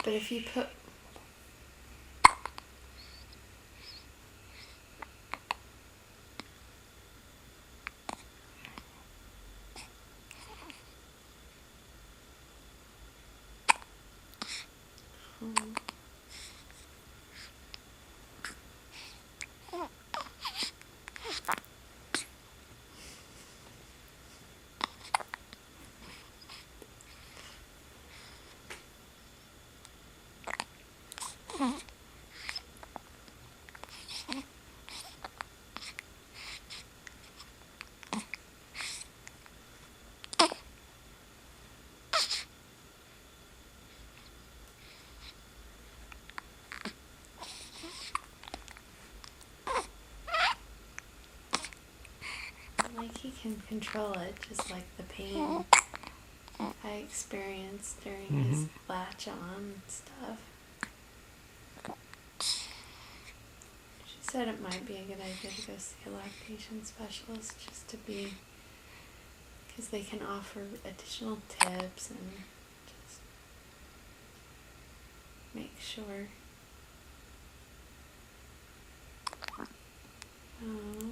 But if you put like he can control it, just like the pain I experienced during his latch on stuff. She said it might be a good idea to go see a lactation specialist just to be, because they can offer additional tips and just make sure. Oh.